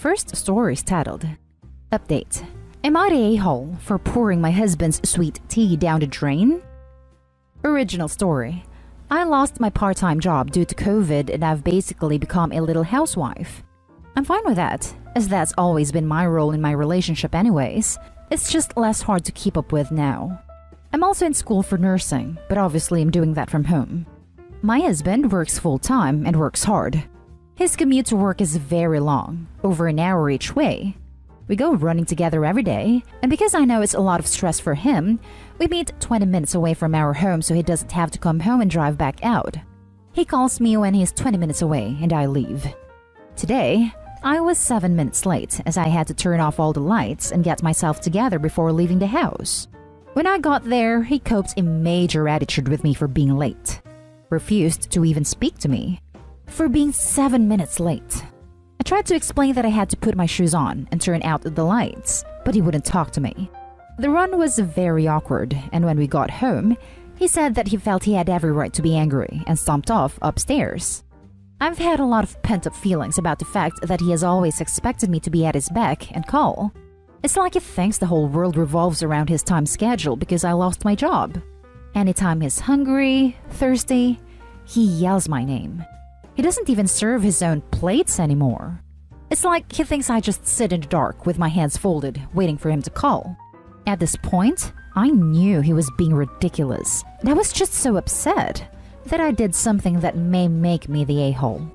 first story is titled, Update. Am I the a-hole for pouring my husband's sweet tea down the drain? Original story. I lost my part-time job due to COVID and I've basically become a little housewife. I'm fine with that, as that's always been my role in my relationship anyways. It's just less hard to keep up with now. I'm also in school for nursing, but obviously I'm doing that from home. My husband works full-time and works hard. His commute to work is very long, over an hour each way. We go running together every day, and because I know it's a lot of stress for him, we meet 20 minutes away from our home so he doesn't have to come home and drive back out. He calls me when he's 20 minutes away and I leave. Today, I was 7 minutes late as I had to turn off all the lights and get myself together before leaving the house. When I got there, he coped a major attitude with me for being late. Refused to even speak to me. For being 7 minutes late. I tried to explain that I had to put my shoes on and turn out the lights, but he wouldn't talk to me. The run was very awkward, and when we got home, he said that he felt he had every right to be angry and stomped off upstairs. I've had a lot of pent-up feelings about the fact that he has always expected me to be at his beck and call. It's like he thinks the whole world revolves around his time schedule because I lost my job. Anytime he's hungry, thirsty, he yells my name. He doesn't even serve his own plates anymore. It's like he thinks I just sit in the dark with my hands folded, waiting for him to call. At this point, I knew he was being ridiculous, and I was just so upset that I did something that may make me the a-hole.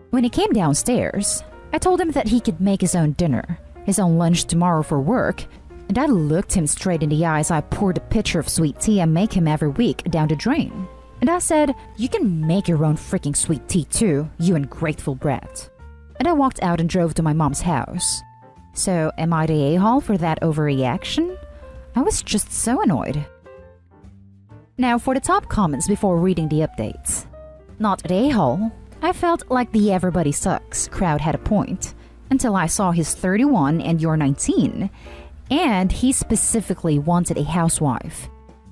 When he came downstairs, I told him that he could make his own dinner, his own lunch tomorrow for work, and I looked him straight in the eyes. I poured a pitcher of sweet tea I make him every week down the drain. And I said, "You can make your own freaking sweet tea too, you ungrateful brat." And I walked out and drove to my mom's house. So, am I the a-hole for that overreaction? I was just so annoyed. Now for the top comments before reading the updates. Not the a-hole. I felt like the everybody sucks crowd had a point, until I saw he's 31 and you're 19, and he specifically wanted a housewife.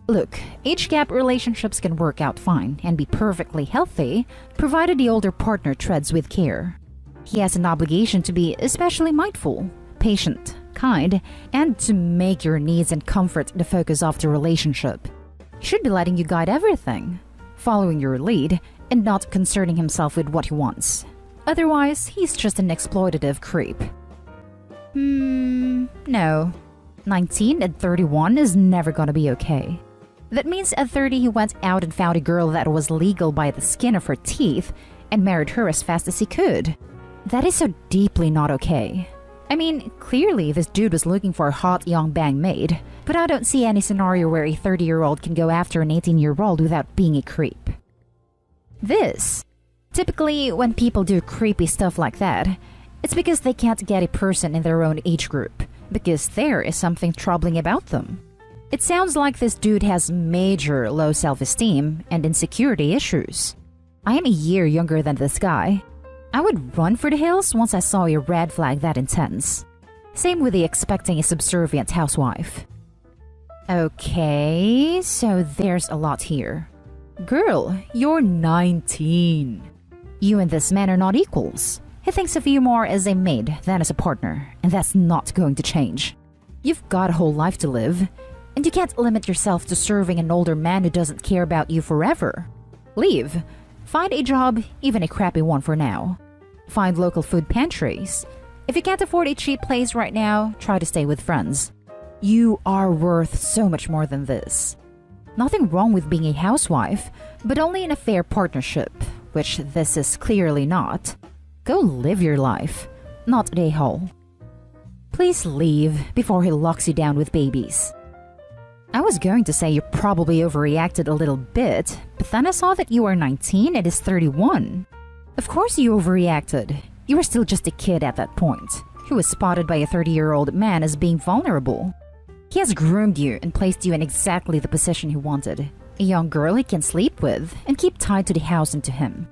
Look, age gap relationships can work out fine and be perfectly healthy, provided the older partner treads with care. He has an obligation to be especially mindful, patient, kind, and to make your needs and comfort the focus of the relationship. He should be letting you guide everything, following your lead, and not concerning himself with what he wants. Otherwise, he's just an exploitative creep. No. 19 and 31 is never gonna be okay. That means at 30 he went out and found a girl that was legal by the skin of her teeth and married her as fast as he could. That is so deeply not okay. I mean, clearly this dude was looking for a hot young bang maid, but I don't see any scenario where a 30-year-old can go after an 18-year-old without being a creep. Typically when people do creepy stuff like that, it's because they can't get a person in their own age group, because there is something troubling about them. It sounds like this dude has major low self-esteem and insecurity issues. I am a year younger than this guy. I would run for the hills once I saw a red flag that intense. Same with the expecting a subservient housewife. Okay, so there's a lot here. Girl, you're 19. You and this man are not equals. He thinks of you more as a maid than as a partner, and that's not going to change. You've got a whole life to live, and you can't limit yourself to serving an older man who doesn't care about you forever. Leave. Find a job, even a crappy one for now. Find local food pantries. If you can't afford a cheap place right now, try to stay with friends. You are worth so much more than this. Nothing wrong with being a housewife, but only in a fair partnership, which this is clearly not. Go live your life, not the a-hole. Please leave before he locks you down with babies. I was going to say you probably overreacted a little bit, but then I saw that you are 19 and is 31. Of course you overreacted. You were still just a kid at that point, who was spotted by a 30-year-old man as being vulnerable. He has groomed you and placed you in exactly the position he wanted. A young girl he can sleep with and keep tied to the house and to him.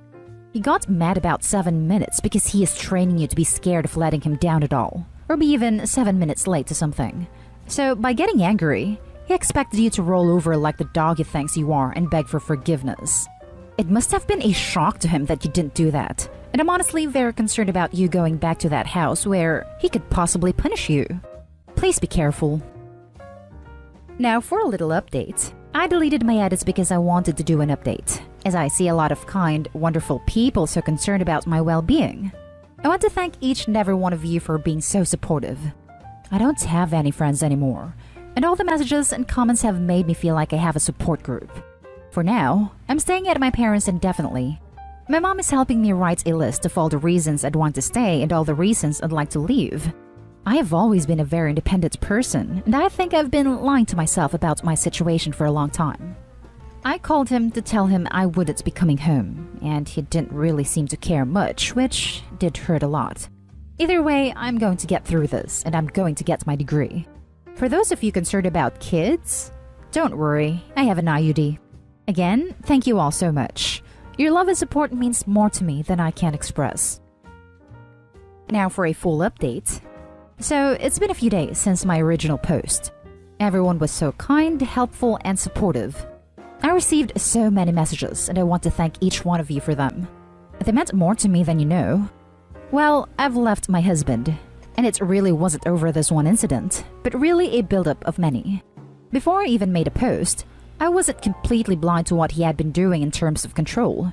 He got mad about 7 minutes because he is training you to be scared of letting him down at all, or be even 7 minutes late to something. So by getting angry, he expected you to roll over like the dog he thinks you are and beg for forgiveness. It must have been a shock to him that you didn't do that, and I'm honestly very concerned about you going back to that house where he could possibly punish you. Please be careful. Now for a little update. I deleted my edits because I wanted to do an update, as I see a lot of kind, wonderful people so concerned about my well-being. I want to thank each and every one of you for being so supportive. I don't have any friends anymore, and all the messages and comments have made me feel like I have a support group. For now, I'm staying at my parents' indefinitely. My mom is helping me write a list of all the reasons I'd want to stay and all the reasons I'd like to leave. I have always been a very independent person, and I think I've been lying to myself about my situation for a long time. I called him to tell him I wouldn't be coming home, and he didn't really seem to care much, which did hurt a lot. Either way, I'm going to get through this, and I'm going to get my degree. For those of you concerned about kids, don't worry, I have an IUD. Again, thank you all so much. Your love and support means more to me than I can express. Now for a full update. So, it's been a few days since my original post. Everyone was so kind, helpful, and supportive. I received so many messages, and I want to thank each one of you for them. They meant more to me than you know. Well, I've left my husband, and it really wasn't over this one incident, but really a buildup of many. Before I even made a post, I wasn't completely blind to what he had been doing in terms of control.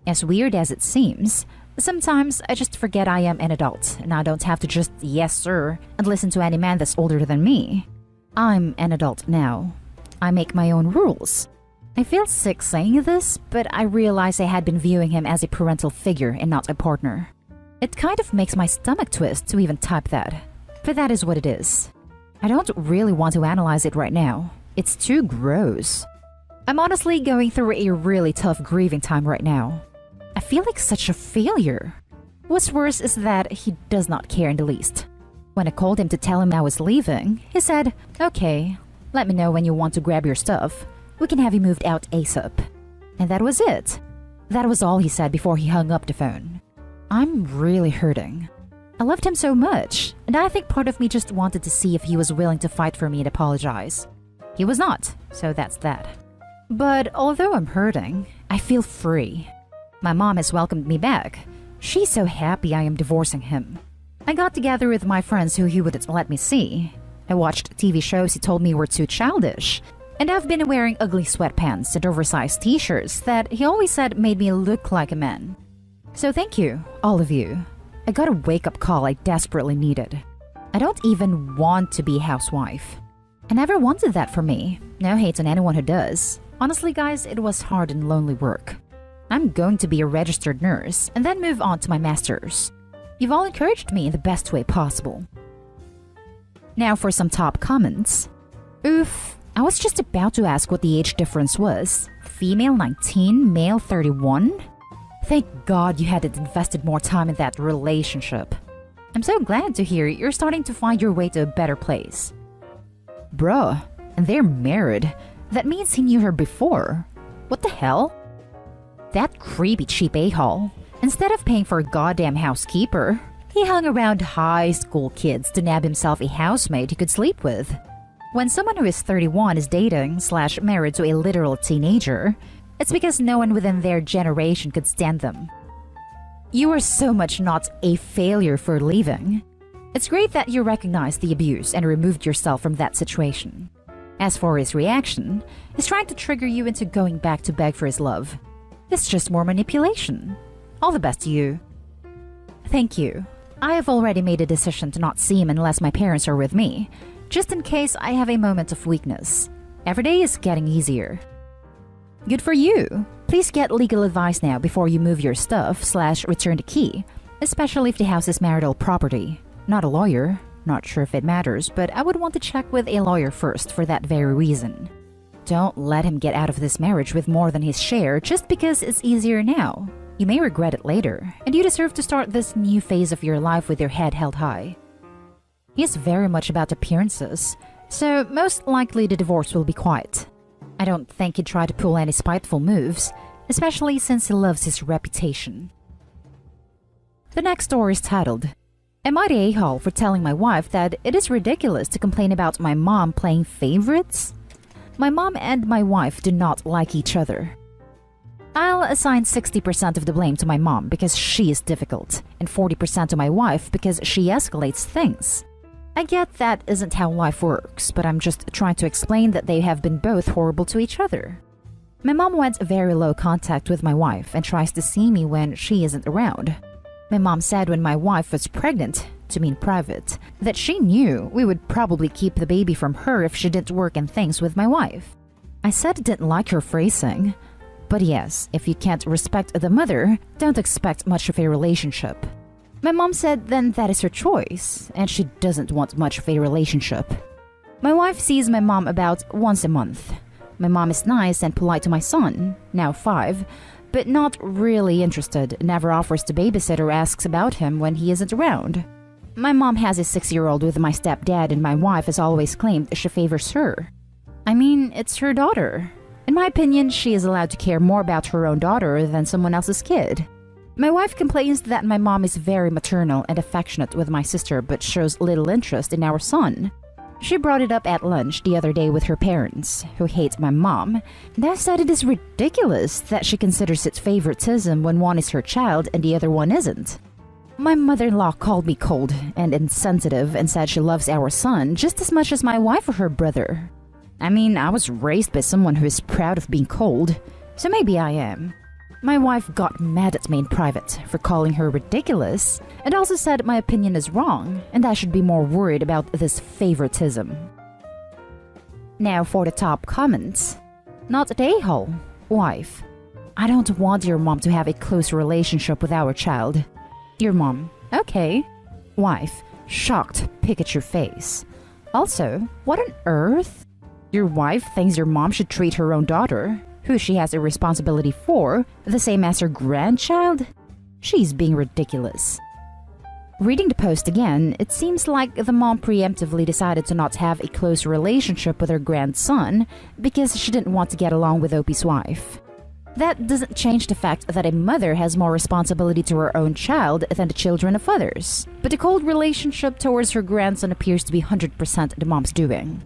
As weird as it seems, sometimes I just forget I am an adult, and I don't have to just yes sir and listen to any man that's older than me. I'm an adult now. I make my own rules. I feel sick saying this, but I realize I had been viewing him as a parental figure and not a partner. It kind of makes my stomach twist to even type that, but that is what it is. I don't really want to analyze it right now. It's too gross. I'm honestly going through a really tough grieving time right now. I feel like such a failure. What's worse is that he does not care in the least. When I called him to tell him I was leaving, he said, "Okay, let me know when you want to grab your stuff. We can have you moved out ASAP." And that was it. That was all he said before he hung up the phone. I'm really hurting. I loved him so much, and I think part of me just wanted to see if he was willing to fight for me and apologize. He was not, so that's that. But although I'm hurting, I feel free. My mom has welcomed me back. She's so happy I am divorcing him. I got together with my friends who he wouldn't let me see. I watched TV shows he told me were too childish. And I've been wearing ugly sweatpants and oversized t-shirts that he always said made me look like a man. So thank you, all of you. I got a wake-up call I desperately needed. I don't even want to be a housewife. I never wanted that for me. No hate on anyone who does. Honestly, guys, it was hard and lonely work. I'm going to be a registered nurse and then move on to my master's. You've all encouraged me in the best way possible. Now for some top comments. Oof, I was just about to ask what the age difference was. Female 19, male 31? Thank God you hadn't invested more time in that relationship. I'm so glad to hear you're starting to find your way to a better place. Bruh, and they're married. That means he knew her before. What the hell? That creepy cheap a-hole. Instead of paying for a goddamn housekeeper, he hung around high school kids to nab himself a housemate he could sleep with. When someone who is 31 is dating/married to a literal teenager, it's because no one within their generation could stand them. You are so much not a failure for leaving. It's great that you recognized the abuse and removed yourself from that situation. As for his reaction, he's trying to trigger you into going back to beg for his love. It's just more manipulation. All the best to you. Thank you. I have already made a decision to not see him unless my parents are with me, just in case I have a moment of weakness. Every day is getting easier. Good for you. Please get legal advice now before you move your stuff/return the key, especially if the house is marital property. Not a lawyer. Not sure if it matters, but I would want to check with a lawyer first for that very reason. Don't let him get out of this marriage with more than his share just because it's easier now. You may regret it later, and you deserve to start this new phase of your life with your head held high. He is very much about appearances, so most likely the divorce will be quiet. I don't think he'd try to pull any spiteful moves, especially since he loves his reputation. The next story is titled, "Am I the a-hole for telling my wife that it is ridiculous to complain about my mom playing favorites?" My mom and my wife do not like each other. I'll assign 60% of the blame to my mom because she is difficult, and 40% to my wife because she escalates things. I get that isn't how life works, but I'm just trying to explain that they have been both horrible to each other. My mom went very low contact with my wife and tries to see me when she isn't around. My mom said when my wife was pregnant, to me in private, that she knew we would probably keep the baby from her if she didn't work in things with my wife. I said I didn't like her phrasing. But yes, if you can't respect the mother, don't expect much of a relationship. My mom said then that is her choice, and she doesn't want much of a relationship. My wife sees my mom about once a month. My mom is nice and polite to my son, now 5, but not really interested, never offers to babysit or asks about him when he isn't around. My mom has a 6-year-old with my stepdad, and my wife has always claimed she favors her. I mean, it's her daughter. In my opinion, she is allowed to care more about her own daughter than someone else's kid. My wife complains that my mom is very maternal and affectionate with my sister but shows little interest in our son. She brought it up at lunch the other day with her parents, who hate my mom, and said it is ridiculous that she considers it favoritism when one is her child and the other one isn't. My mother-in-law called me cold and insensitive and said she loves our son just as much as my wife or her brother. I mean, I was raised by someone who is proud of being cold, so maybe I am. My wife got mad at me in private for calling her ridiculous and also said my opinion is wrong and I should be more worried about this favoritism. Now for the top comments. Not a a-hole. Wife. I don't want your mom to have a close relationship with our child. Your mom. Okay. Wife. Shocked Pikachu face. Also, what on earth? Your wife thinks your mom should treat her own daughter, who she has a responsibility for, the same as her grandchild? She's being ridiculous. Reading the post again, it seems like the mom preemptively decided to not have a close relationship with her grandson because she didn't want to get along with Opie's wife. That doesn't change the fact that a mother has more responsibility to her own child than the children of others, but the cold relationship towards her grandson appears to be 100% the mom's doing.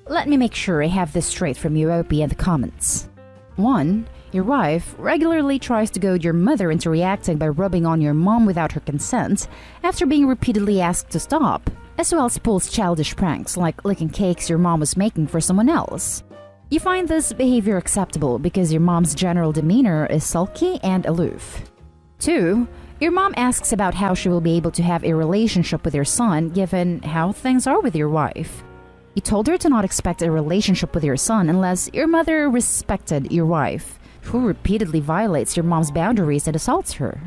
Let me make sure I have this straight from you, Opie, in the comments. 1. Your wife regularly tries to goad your mother into reacting by rubbing on your mom without her consent after being repeatedly asked to stop, as well as pulls childish pranks like licking cakes your mom was making for someone else. You find this behavior acceptable because your mom's general demeanor is sulky and aloof. 2. Your mom asks about how she will be able to have a relationship with your son given how things are with your wife. You told her to not expect a relationship with your son unless your mother respected your wife, who repeatedly violates your mom's boundaries and assaults her.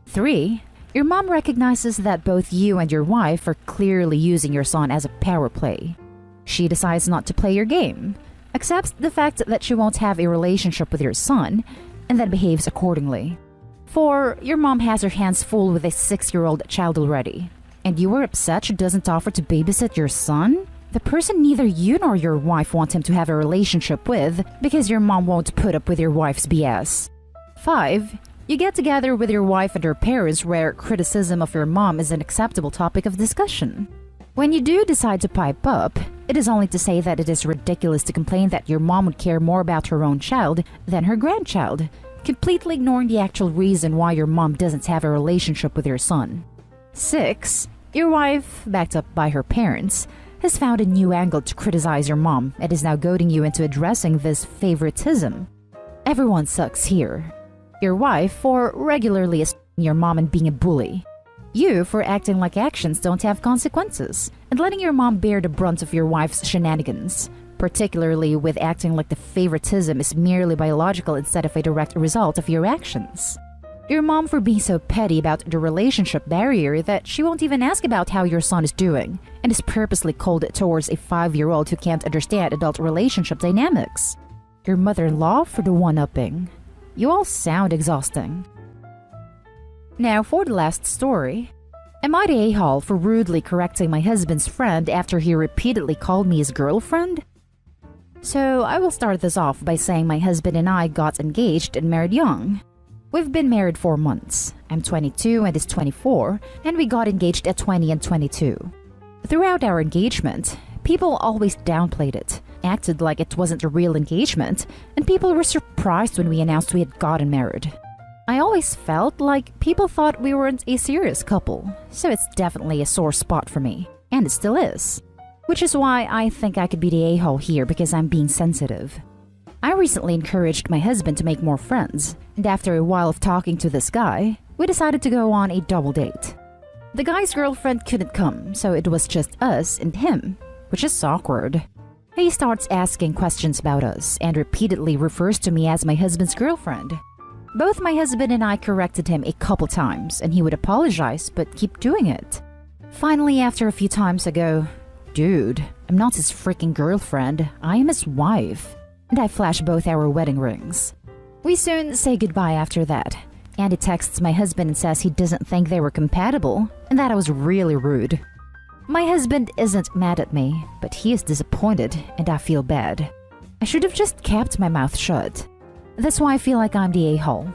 3. Your mom recognizes that both you and your wife are clearly using your son as a power play. She decides not to play your game, accepts the fact that she won't have a relationship with your son, and then behaves accordingly. 4. Your mom has her hands full with a 6-year-old child already, and you are upset she doesn't offer to babysit your son? The person neither you nor your wife want him to have a relationship with because your mom won't put up with your wife's BS. 5. You get together with your wife and her parents where criticism of your mom is an acceptable topic of discussion. When you do decide to pipe up, it is only to say that it is ridiculous to complain that your mom would care more about her own child than her grandchild, completely ignoring the actual reason why your mom doesn't have a relationship with your son. 6. Your wife, backed up by her parents, has found a new angle to criticize your mom and is now goading you into addressing this favoritism. Everyone sucks here. Your wife for regularly assaulting your mom and being a bully. You for acting like actions don't have consequences and letting your mom bear the brunt of your wife's shenanigans, particularly with acting like the favoritism is merely biological instead of a direct result of your actions. Your mom for being so petty about the relationship barrier that she won't even ask about how your son is doing and is purposely cold towards a 5-year-old who can't understand adult relationship dynamics. Your mother-in-law for the one-upping. You all sound exhausting. Now for the last story. Am I the a-hole for rudely correcting my husband's friend after he repeatedly called me his girlfriend? So I will start this off by saying my husband and I got engaged and married young. We've been married 4 months. I'm 22 and he's 24, and we got engaged at 20 and 22. Throughout our engagement, people always downplayed it acted like it wasn't a real engagement, and people were surprised when we announced we had gotten married. I always felt like people thought we weren't a serious couple, so it's definitely a sore spot for me, and it still is. Which is why I think I could be the a-hole here because I'm being sensitive. I recently encouraged my husband to make more friends, and after a while of talking to this guy, we decided to go on a double date. The guy's girlfriend couldn't come, so it was just us and him, which is awkward. He starts asking questions about us and repeatedly refers to me as my husband's girlfriend. Both my husband and I corrected him a couple times, and he would apologize but keep doing it. Finally, after a few times I go, "Dude, I'm not his freaking girlfriend, I am his wife." And I flash both our wedding rings. We soon say goodbye after that, and he texts my husband and says he doesn't think they were compatible and that I was really rude. My husband isn't mad at me, but he is disappointed and I feel bad. I should have just kept my mouth shut. That's why I feel like I'm the a-hole.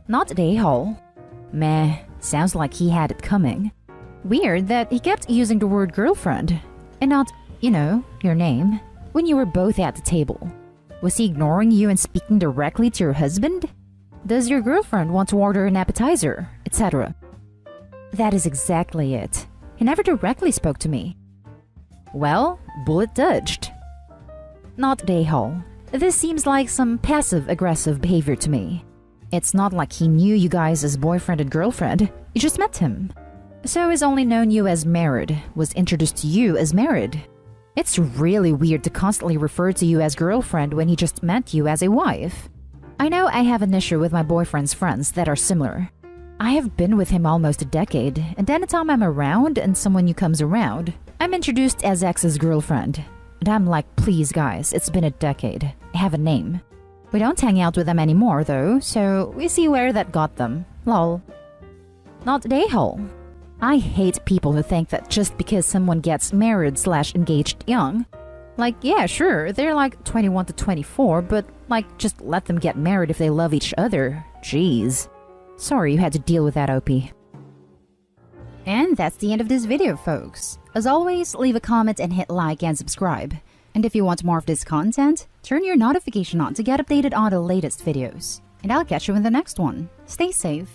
Not the a-hole. Meh, sounds like he had it coming. Weird that he kept using the word girlfriend and not, your name, when you were both at the table. Was he ignoring you and speaking directly to your husband? Does your girlfriend want to order an appetizer, etc.? That is exactly it. He never directly spoke to me. Well, bullet dodged. Not the a-hole. This seems like some passive-aggressive behavior to me. It's not like he knew you guys as boyfriend and girlfriend. You just met him. So he's only known you as married, was introduced to you as married. It's really weird to constantly refer to you as girlfriend when he just met you as a wife. I know I have an issue with my boyfriend's friends that are similar. I have been with him almost a decade, and anytime I'm around and someone new comes around, I'm introduced as ex's girlfriend. And I'm like, please guys, it's been a decade. I have a name. We don't hang out with them anymore though, so we see where that got them. Lol. Not the a-hole. I hate people who think that just because someone gets married/engaged young, like, yeah, sure, they're like 21 to 24, but like, just let them get married if they love each other. Jeez. Sorry you had to deal with that, OP. And that's the end of this video, folks. As always, leave a comment and hit like and subscribe. And if you want more of this content, turn your notification on to get updated on the latest videos. And I'll catch you in the next one. Stay safe.